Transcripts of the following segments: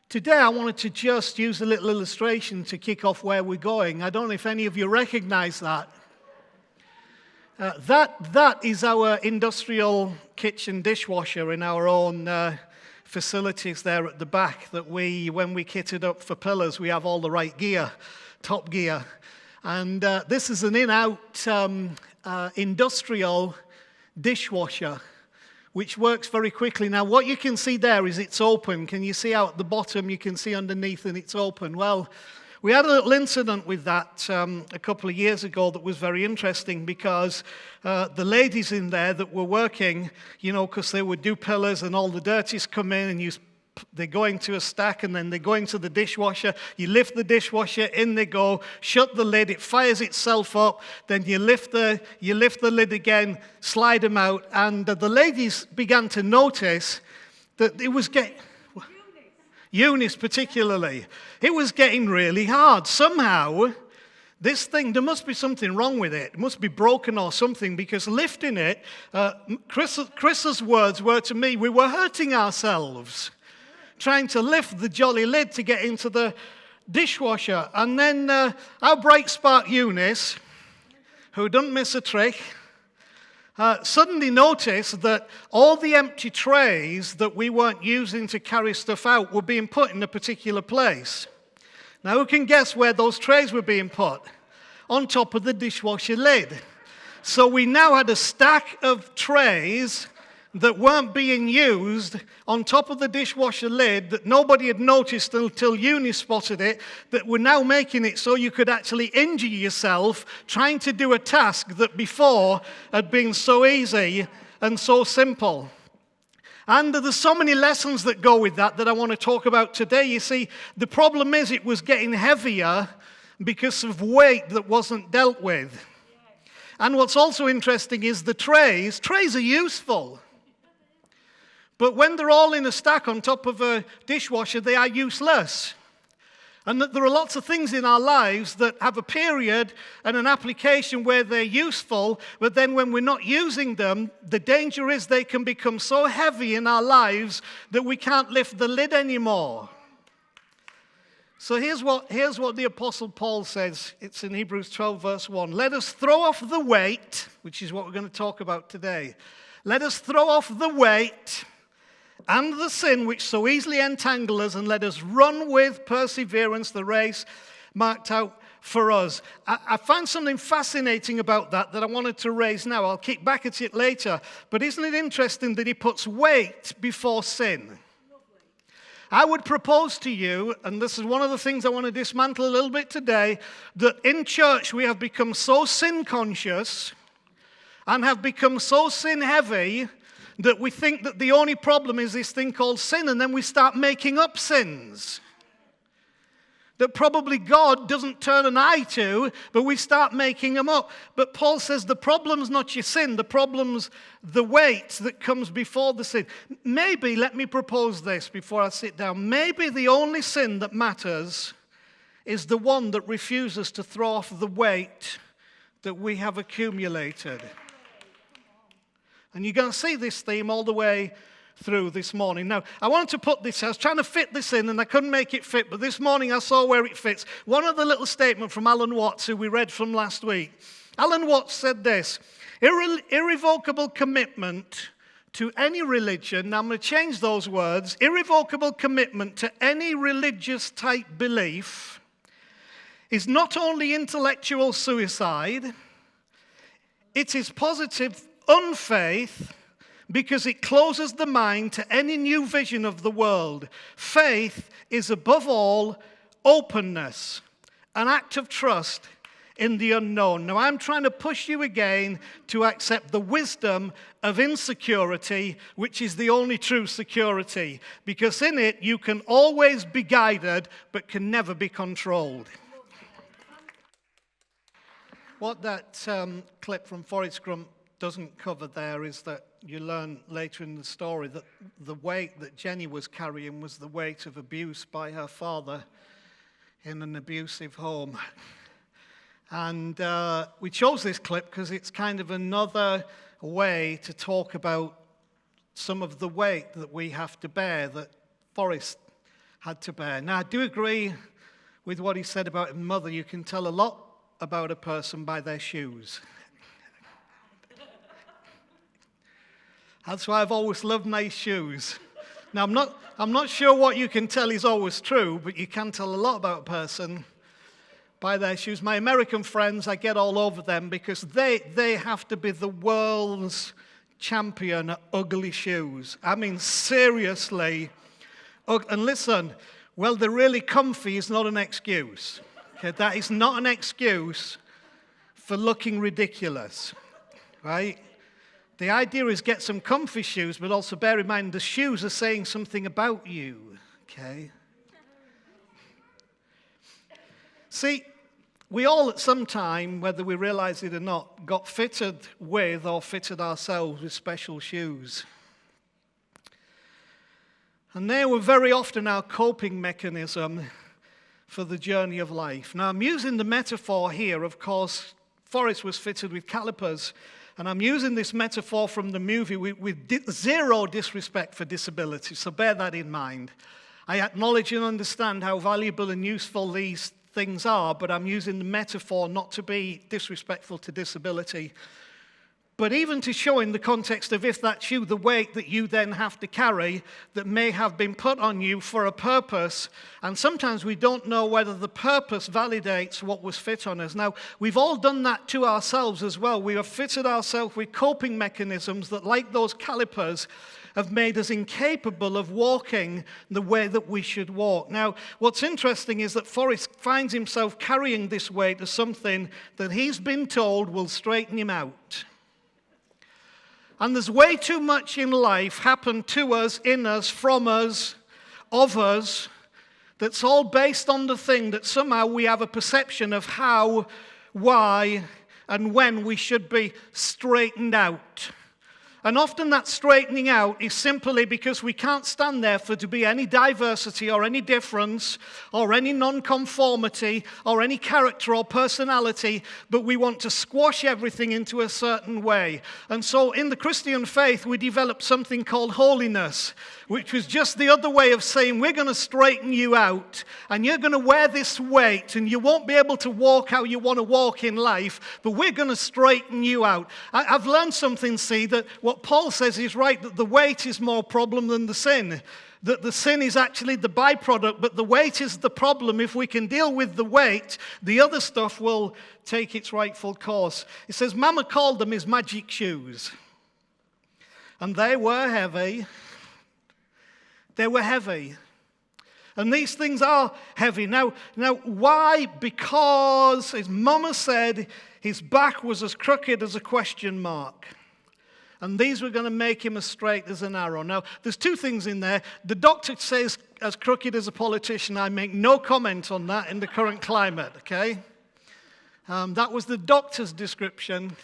Today I wanted to just use a little illustration to kick off where we're going. I don't know if any of you recognize that. That is our industrial kitchen dishwasher in our own facilities there at the back that when we kitted up for pillars, we have all the right gear, top gear. And this is an in-out industrial dishwasher, which works very quickly. Now, what you can see there is it's open. Can you see out at the bottom? You can see underneath and it's open. Well, we had a little incident with that a couple of years ago that was very interesting because the ladies in there that were working, because they would do pillars and all the dirties come in and they go into a stack and then they go into the dishwasher. You lift the dishwasher, in they go, shut the lid, it fires itself up, then you lift the lid again, slide them out, and the ladies began to notice that it was getting... Eunice particularly. It was getting really hard. Somehow, this thing, there must be something wrong with it. It must be broken or something because lifting it, Chris's words were to me, we were hurting ourselves trying to lift the jolly lid to get into the dishwasher. And then our bright spark Eunice, who doesn't miss a trick, suddenly noticed that all the empty trays that we weren't using to carry stuff out were being put in a particular place. Now, who can guess where those trays were being put? On top of the dishwasher lid. So we now had a stack of trays that weren't being used on top of the dishwasher lid that nobody had noticed until Eunice spotted it, that were now making it so you could actually injure yourself trying to do a task that before had been so easy and so simple. And there's so many lessons that go with that I want to talk about today. You see, the problem is it was getting heavier because of weight that wasn't dealt with. And what's also interesting is the trays are useful. But when they're all in a stack on top of a dishwasher, they are useless. And that there are lots of things in our lives that have a period and an application where they're useful, but then when we're not using them, the danger is they can become so heavy in our lives that we can't lift the lid anymore. So here's what the Apostle Paul says. It's in Hebrews 12, verse 1. Let us throw off the weight, which is what we're going to talk about today. Let us throw off the weight and the sin which so easily entangle us, and let us run with perseverance the race marked out for us. I found something fascinating about that I wanted to raise now. I'll kick back at it later. But isn't it interesting that he puts weight before sin? I would propose to you, and this is one of the things I want to dismantle a little bit today, that in church we have become so sin conscious and have become so sin heavy that we think that the only problem is this thing called sin, and then we start making up sins that probably God doesn't turn an eye to, but we start making them up. But Paul says the problem's not your sin, the problem's the weight that comes before the sin. Maybe, let me propose this before I sit down, maybe the only sin that matters is the one that refuses to throw off the weight that we have accumulated. And you're going to see this theme all the way through this morning. Now, I wanted to put this, I was trying to fit this in and I couldn't make it fit, but this morning I saw where it fits. One other little statement from Alan Watts, who we read from last week. Alan Watts said this: irrevocable commitment to any religion, now I'm going to change those words, irrevocable commitment to any religious type belief is not only intellectual suicide, it is positive unfaith, because it closes the mind to any new vision of the world. Faith is above all openness, an act of trust in the unknown. Now, I'm trying to push you again to accept the wisdom of insecurity, which is the only true security, because in it you can always be guided but can never be controlled. What that clip from Forrest Gump doesn't cover there is that you learn later in the story that the weight that Jenny was carrying was the weight of abuse by her father in an abusive home. And we chose this clip because it's kind of another way to talk about some of the weight that we have to bear, that Forrest had to bear. Now, I do agree with what he said about his mother. You can tell a lot about a person by their shoes. That's why I've always loved nice shoes. Now, I'm not sure what you can tell is always true, but you can tell a lot about a person by their shoes. My American friends, I get all over them because they have to be the world's champion at ugly shoes. I mean, seriously. And listen, well, they're really comfy is not an excuse. Okay, that is not an excuse for looking ridiculous, right? The idea is get some comfy shoes, but also bear in mind the shoes are saying something about you, okay? See, we all at some time, whether we realize it or not, got fitted with or fitted ourselves with special shoes. And they were very often our coping mechanism for the journey of life. Now, I'm using the metaphor here, of course, Forrest was fitted with calipers. And I'm using this metaphor from the movie with zero disrespect for disability, so bear that in mind. I acknowledge and understand how valuable and useful these things are, but I'm using the metaphor not to be disrespectful to disability, but even to show in the context of if that's you, the weight that you then have to carry that may have been put on you for a purpose, and sometimes we don't know whether the purpose validates what was fit on us. Now, we've all done that to ourselves as well. We have fitted ourselves with coping mechanisms that, like those calipers, have made us incapable of walking the way that we should walk. Now, what's interesting is that Forrest finds himself carrying this weight as something that he's been told will straighten him out. And there's way too much in life happen to us, in us, from us, of us, that's all based on the thing that somehow we have a perception of how, why, and when we should be straightened out. And often that straightening out is simply because we can't stand there for to be any diversity or any difference or any non-conformity or any character or personality, but we want to squash everything into a certain way. And so in the Christian faith, we developed something called holiness, which was just the other way of saying we're going to straighten you out and you're going to wear this weight and you won't be able to walk how you want to walk in life, but we're going to straighten you out. I've learned something, see, that what Paul says is right, that the weight is more problem than the sin. That the sin is actually the byproduct, but the weight is the problem. If we can deal with the weight, the other stuff will take its rightful course. It says, Mama called them his magic shoes. And they were heavy. They were heavy. And these things are heavy. Now, why? Because, as Mama said, his back was as crooked as a question mark. And these were going to make him as straight as an arrow. Now, there's two things in there. The doctor says, as crooked as a politician. I make no comment on that in the current climate, okay? That was the doctor's description.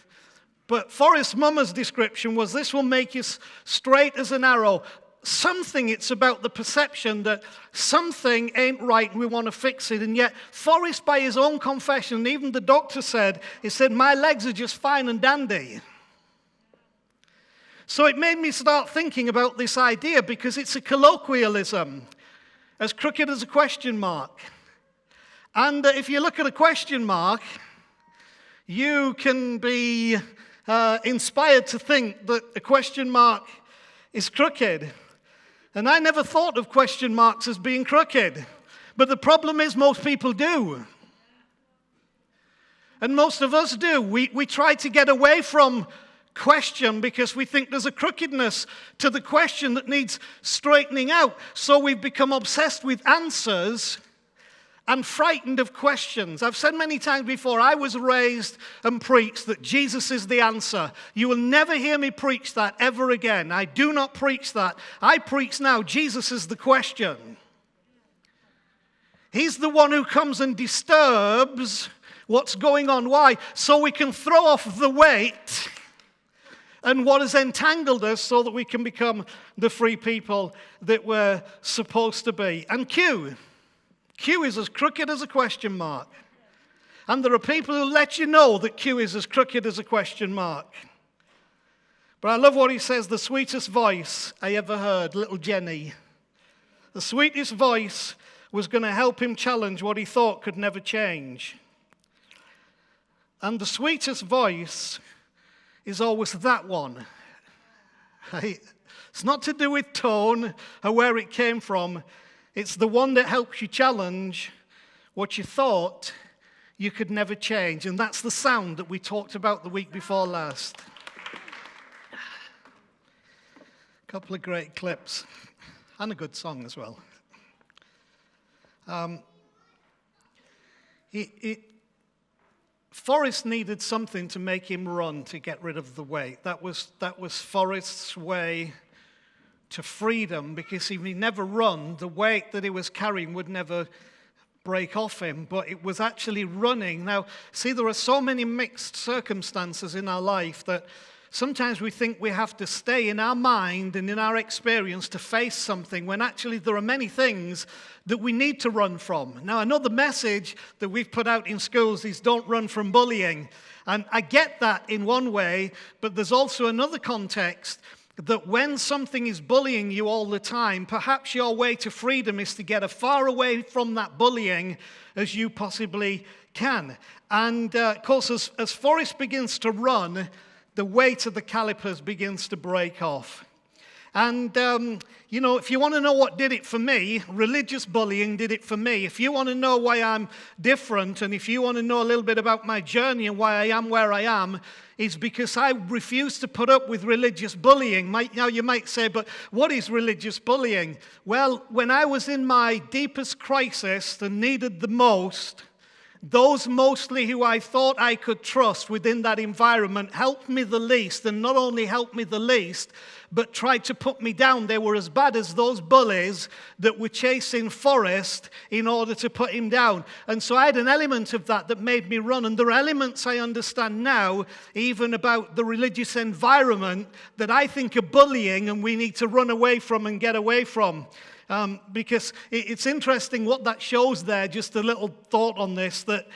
But Forrest's mama's description was, this will make you straight as an arrow. It's about the perception that something ain't right and we want to fix it. And yet, Forrest, by his own confession, even the doctor said, my legs are just fine and dandy. So it made me start thinking about this idea because it's a colloquialism, as crooked as a question mark. And if you look at a question mark, you can be inspired to think that a question mark is crooked. And I never thought of question marks as being crooked. But the problem is most people do. And most of us do. We try to get away from question because we think there's a crookedness to the question that needs straightening out. So we've become obsessed with answers and frightened of questions. I've said many times before, I was raised and preached that Jesus is the answer. You will never hear me preach that ever again. I do not preach that. I preach now, Jesus is the question. He's the one who comes and disturbs what's going on. Why? So we can throw off the weight and what has entangled us so that we can become the free people that we're supposed to be. And Q is as crooked as a question mark. And there are people who let you know that Q is as crooked as a question mark. But I love what he says, the sweetest voice I ever heard, little Jenny. The sweetest voice was going to help him challenge what he thought could never change. And the sweetest voice is always that one. Right? It's not to do with tone or where it came from. It's the one that helps you challenge what you thought you could never change. And that's the sound that we talked about the week before last. A couple of great clips. And a good song as well. Forrest needed something to make him run to get rid of the weight. That was Forrest's way to freedom, because if he never run, the weight that he was carrying would never break off him, but it was actually running. Now, see, there are so many mixed circumstances in our life that sometimes we think we have to stay in our mind and in our experience to face something, when actually there are many things that we need to run from. Now, I know the message that we've put out in schools is don't run from bullying. And I get that in one way, but there's also another context that when something is bullying you all the time, perhaps your way to freedom is to get as far away from that bullying as you possibly can. And of course, as Forrest begins to run, the weight of the calipers begins to break off. And, if you want to know what did it for me, religious bullying did it for me. If you want to know why I'm different, and if you want to know a little bit about my journey and why I am where I am, is because I refuse to put up with religious bullying. Now you might say, but what is religious bullying? Well, when I was in my deepest crisis and needed the most, those mostly who I thought I could trust within that environment helped me the least, and not only helped me the least, but tried to put me down. They were as bad as those bullies that were chasing Forrest in order to put him down. And so I had an element of that made me run. And there are elements I understand now, even about the religious environment, that I think are bullying and we need to run away from and get away from. Because it's interesting what that shows there, just a little thought on this, that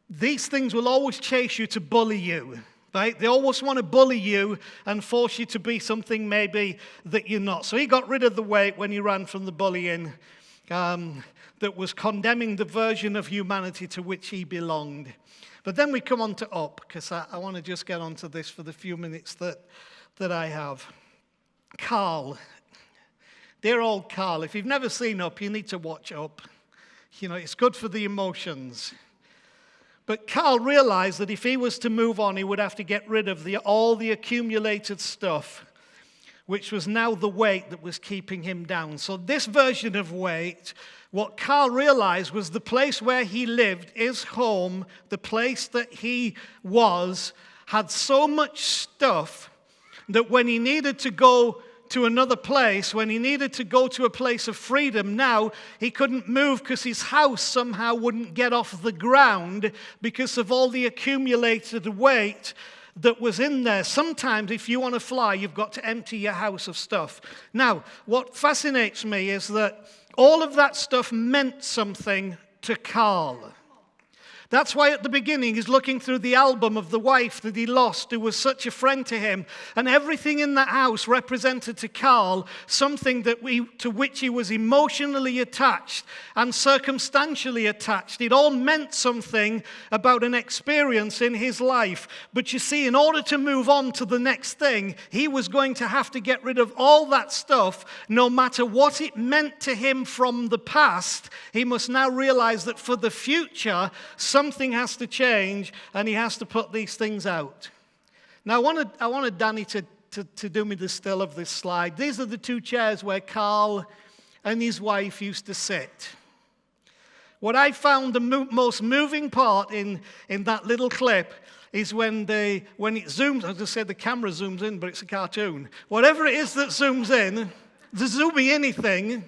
these things will always chase you to bully you, right? They always want to bully you and force you to be something maybe that you're not. So he got rid of the weight when he ran from the bullying that was condemning the version of humanity to which he belonged. But then we come on to Up, because I want to just get onto this for the few minutes that I have. Carl. Dear old Carl, if you've never seen Up, you need to watch Up. It's good for the emotions. But Carl realized that if he was to move on, he would have to get rid of all the accumulated stuff, which was now the weight that was keeping him down. So this version of weight, what Carl realized was the place where he lived, his home, the place that he was, had so much stuff that when he needed to go to another place, when he needed to go to a place of freedom, now he couldn't move because his house somehow wouldn't get off the ground because of all the accumulated weight that was in there. Sometimes if you want to fly, you've got to empty your house of stuff. Now, what fascinates me is that all of that stuff meant something to Carl. That's why at the beginning he's looking through the album of the wife that he lost, who was such a friend to him. And everything in that house represented to Carl something to which he was emotionally attached and circumstantially attached. It all meant something about an experience in his life. But you see, in order to move on to the next thing, he was going to have to get rid of all that stuff, no matter what it meant to him from the past. He must now realize that for the future, something has to change, and he has to put these things out. Now, I wanted Danny to do me the still of this slide. These are the two chairs where Carl and his wife used to sit. What I found the most moving part in that little clip is when it zooms. I was going to say the camera zooms in, but it's a cartoon. Whatever it is that zooms in, the zoomy anything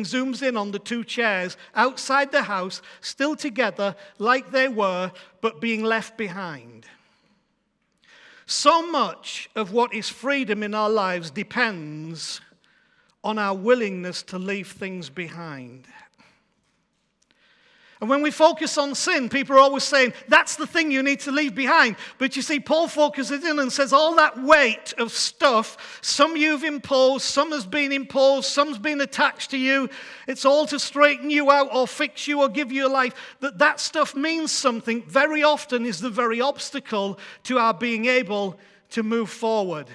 zooms in on the two chairs outside the house, still together like they were, but being left behind. So much of what is freedom in our lives depends on our willingness to leave things behind. And when we focus on sin, people are always saying, that's the thing you need to leave behind. But you see, Paul focuses in and says all that weight of stuff, some you've imposed, some has been imposed, some's been attached to you. It's all to straighten you out or fix you or give you a life. That stuff means something. Very often is the very obstacle to our being able to move forward.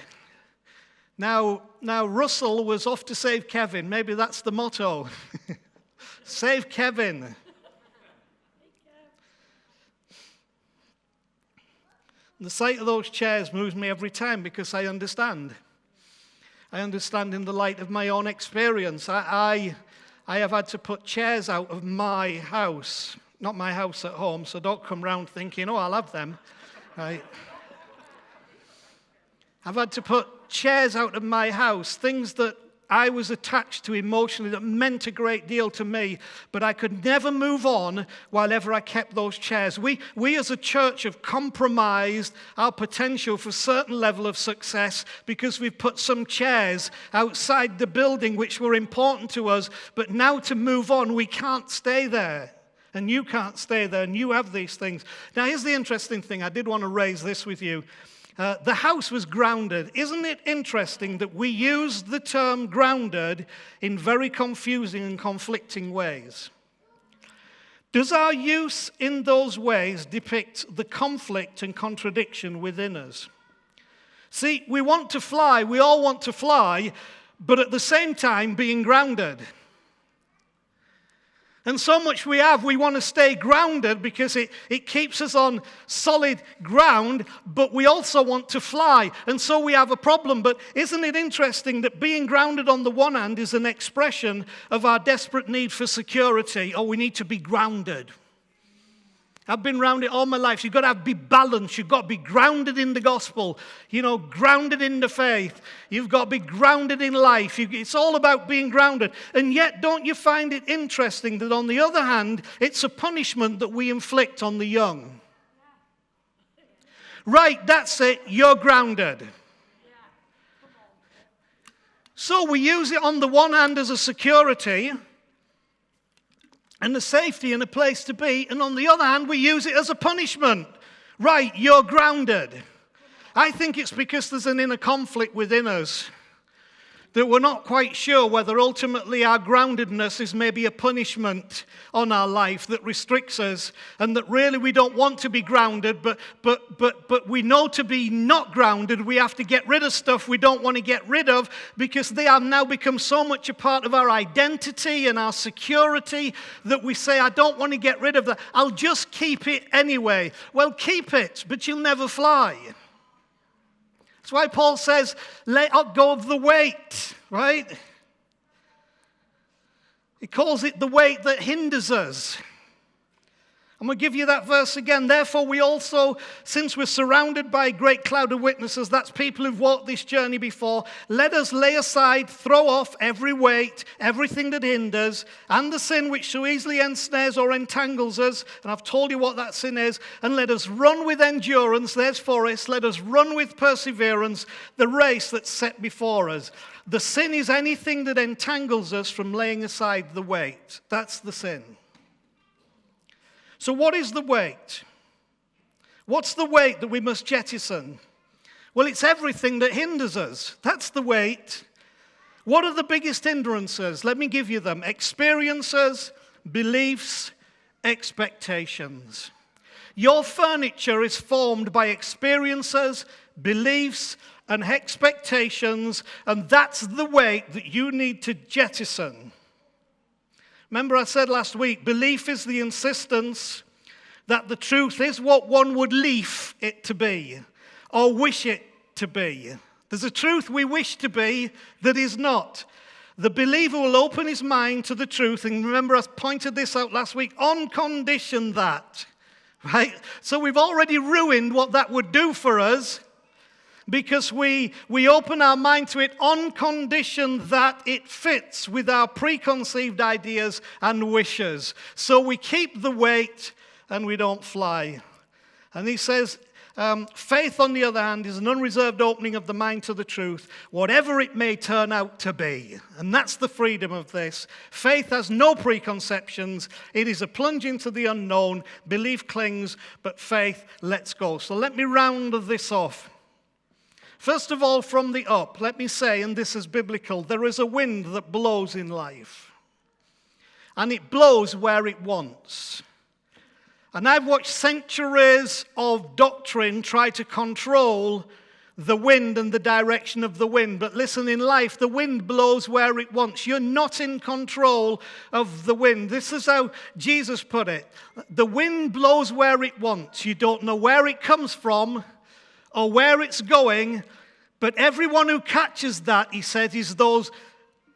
Now Russell was off to save Kevin. Maybe that's the motto. Save Kevin. The sight of those chairs moves me every time because I understand. I understand in the light of my own experience. I have had to put chairs out of my house. Not my house at home, so don't come round thinking, oh, I'll have them. Right? I've had to put chairs out of my house, things that I was attached to emotionally that meant a great deal to me, but I could never move on while ever I kept those chairs. We as a church have compromised our potential for a certain level of success because we've put some chairs outside the building which were important to us, but now to move on, we can't stay there. And you can't stay there, and you have these things. Now, here's the interesting thing. I did want to raise this with you. The house was grounded. Isn't it interesting that we use the term grounded in very confusing and conflicting ways? Does our use in those ways depict the conflict and contradiction within us? See, we want to fly, we all want to fly, but at the same time being grounded. And so much we want to stay grounded because it keeps us on solid ground, but we also want to fly. And so we have a problem. But isn't it interesting that being grounded on the one hand is an expression of our desperate need for security? Oh, we need to be grounded. I've been around it all my life. You've got to be balanced. You've got to be grounded in the gospel, grounded in the faith. You've got to be grounded in life. It's all about being grounded. And yet, don't you find it interesting that on the other hand, it's a punishment that we inflict on the young? Right, that's it. You're grounded. So we use it on the one hand as a security and a safety and a place to be, and on the other hand, we use it as a punishment. Right, you're grounded. I think it's because there's an inner conflict within us that we're not quite sure whether ultimately our groundedness is maybe a punishment on our life that restricts us, and that really we don't want to be grounded, but we know to be not grounded, we have to get rid of stuff we don't want to get rid of because they have now become so much a part of our identity and our security that we say, I don't want to get rid of that. I'll just keep it anyway. Well, keep it, but you'll never fly. That's why Paul says, let go of the weight, right? He calls it the weight that hinders us. I'm going to give you that verse again. Therefore, we also, since we're surrounded by a great cloud of witnesses, that's people who've walked this journey before, let us lay aside, throw off every weight, everything that hinders, and the sin which so easily ensnares or entangles us. And I've told you what that sin is. And let us run with endurance, there's for us, let us run with perseverance the race that's set before us. The sin is anything that entangles us from laying aside the weight. That's the sin. So what is the weight? What's the weight that we must jettison? Well, it's everything that hinders us. That's the weight. What are the biggest hindrances? Let me give you them. Experiences, beliefs, expectations. Your furniture is formed by experiences, beliefs, and expectations, and that's the weight that you need to jettison. Remember I said last week, belief is the insistence that the truth is what one would leaf it to be or wish it to be. There's a truth we wish to be that is not. The believer will open his mind to the truth, and remember I pointed this out last week, on condition that, right? So we've already ruined what that would do for us, because we open our mind to it on condition that it fits with our preconceived ideas and wishes. So we keep the weight and we don't fly. And he says, Faith, on the other hand, is an unreserved opening of the mind to the truth, whatever it may turn out to be. And that's the freedom of this. Faith has no preconceptions. It is a plunge into the unknown. Belief clings, but faith lets go. So let me round this off. First of all, from the up, let me say, and this is biblical, there is a wind that blows in life. And it blows where it wants. And I've watched centuries of doctrine try to control the wind and the direction of the wind. But listen, in life, the wind blows where it wants. You're not in control of the wind. This is how Jesus put it. The wind blows where it wants. You don't know where it comes from or where it's going. But everyone who catches that, he said, is those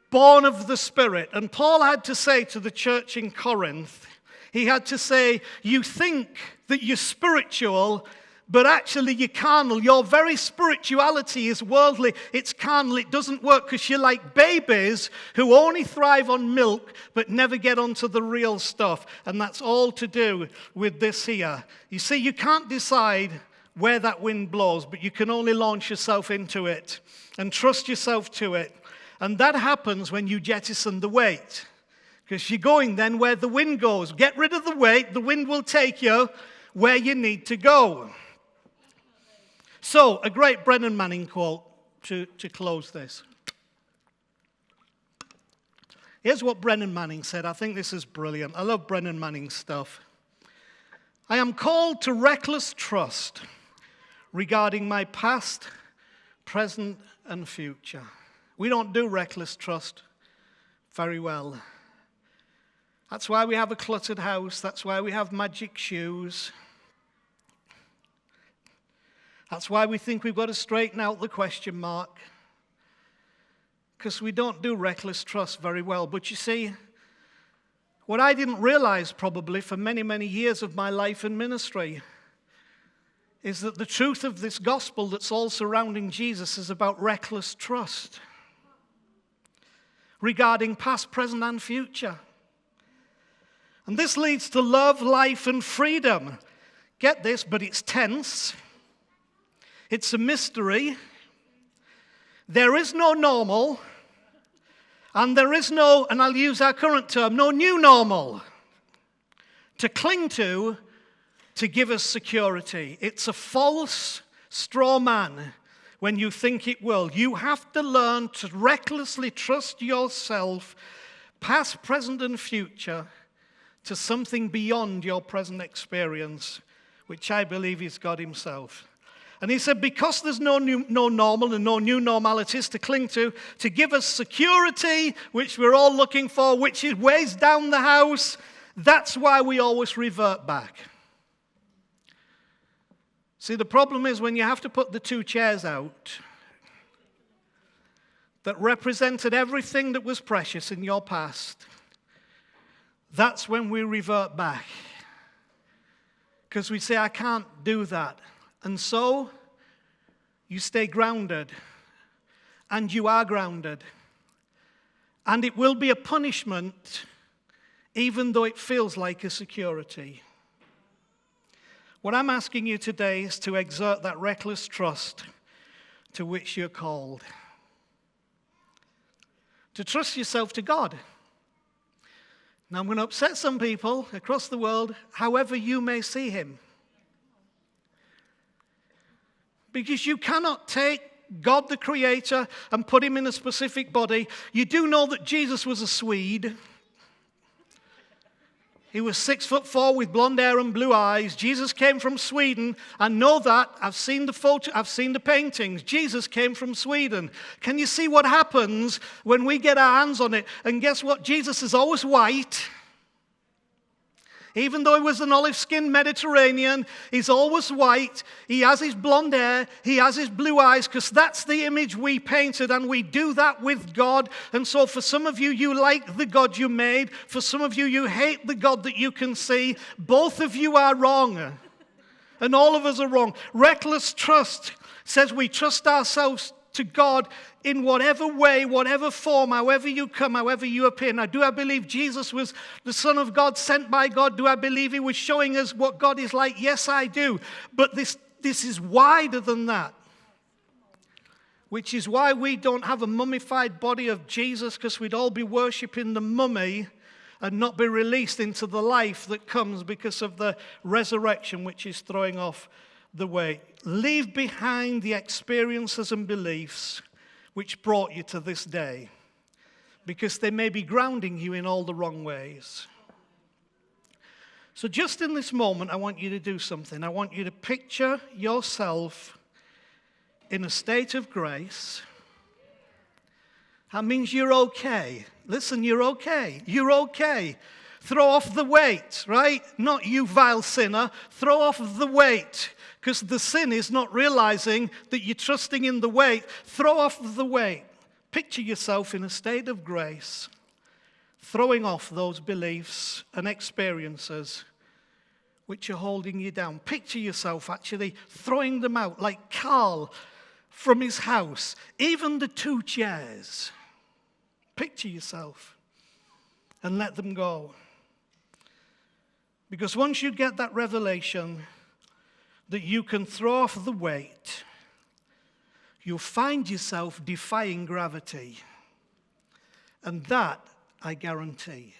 born of the Spirit. And Paul had to say to the church in Corinth, he had to say, you think that you're spiritual, but actually you're carnal. Your very spirituality is worldly. It's carnal. It doesn't work because you're like babies who only thrive on milk but never get onto the real stuff. And that's all to do with this here. You see, you can't decide where that wind blows, but you can only launch yourself into it and trust yourself to it. And that happens when you jettison the weight. Because you're going then where the wind goes. Get rid of the weight, the wind will take you where you need to go. So, a great Brennan Manning quote to close this. Here's what Brennan Manning said. I think this is brilliant. I love Brennan Manning's stuff. I am called to reckless trust regarding my past, present, and future. We don't do reckless trust very well. That's why we have a cluttered house. That's why we have magic shoes. That's why we think we've got to straighten out the question mark. Because we don't do reckless trust very well. But you see, what I didn't realize probably for many, many years of my life and ministry is that the truth of this gospel that's all surrounding Jesus is about reckless trust regarding past, present, and future. And this leads to love, life, and freedom. Get this, but it's tense. It's a mystery. There is no normal. And there is no, and I'll use our current term, no new normal to cling to give us security. It's a false straw man when you think it will. You have to learn to recklessly trust yourself, past, present, and future, to something beyond your present experience, which I believe is God himself. And he said, because there's no normal and no new normalities to cling to give us security, which we're all looking for, which weighs down the house, that's why we always revert back. See, the problem is when you have to put the two chairs out that represented everything that was precious in your past, that's when we revert back. Because we say, I can't do that. And so, you stay grounded. And you are grounded. And it will be a punishment, even though it feels like a security. What I'm asking you today is to exert that reckless trust to which you're called. To trust yourself to God. Now, I'm going to upset some people across the world, however you may see him. Because you cannot take God the Creator and put him in a specific body. You do know that Jesus was a Swede. He was 6'4" with blonde hair and blue eyes. Jesus came from Sweden. I know that. I've seen the photo. I've seen the paintings. Jesus came from Sweden. Can you see what happens when we get our hands on it? And guess what? Jesus is always white. Even though he was an olive-skinned Mediterranean, he's always white. He has his blonde hair. He has his blue eyes, because that's the image we painted, and we do that with God. And so for some of you, you like the God you made. For some of you, you hate the God that you can see. Both of you are wrong. And all of us are wrong. Reckless trust says we trust ourselves to God in whatever way, whatever form, however you come, however you appear. Now, do I believe Jesus was the Son of God, sent by God? Do I believe he was showing us what God is like? Yes, I do. But this This is wider than that. Which is why we don't have a mummified body of Jesus, because we'd all be worshipping the mummy and not be released into the life that comes because of the resurrection, which is throwing off the weight. Leave behind the experiences and beliefs which brought you to this day, because they may be grounding you in all the wrong ways. So just in this moment, I want you to do something. I want you to picture yourself in a state of grace. That means you're okay. Listen, you're okay. You're okay. Throw off the weight, right? Not you, vile sinner. Throw off the weight, because the sin is not realizing that you're trusting in the weight. Throw off the weight. Picture yourself in a state of grace, throwing off those beliefs and experiences which are holding you down. Picture yourself actually throwing them out, like Carl from his house, even the 2 chairs. Picture yourself and let them go. Because once you get that revelation that you can throw off the weight, you'll find yourself defying gravity. And that, I guarantee,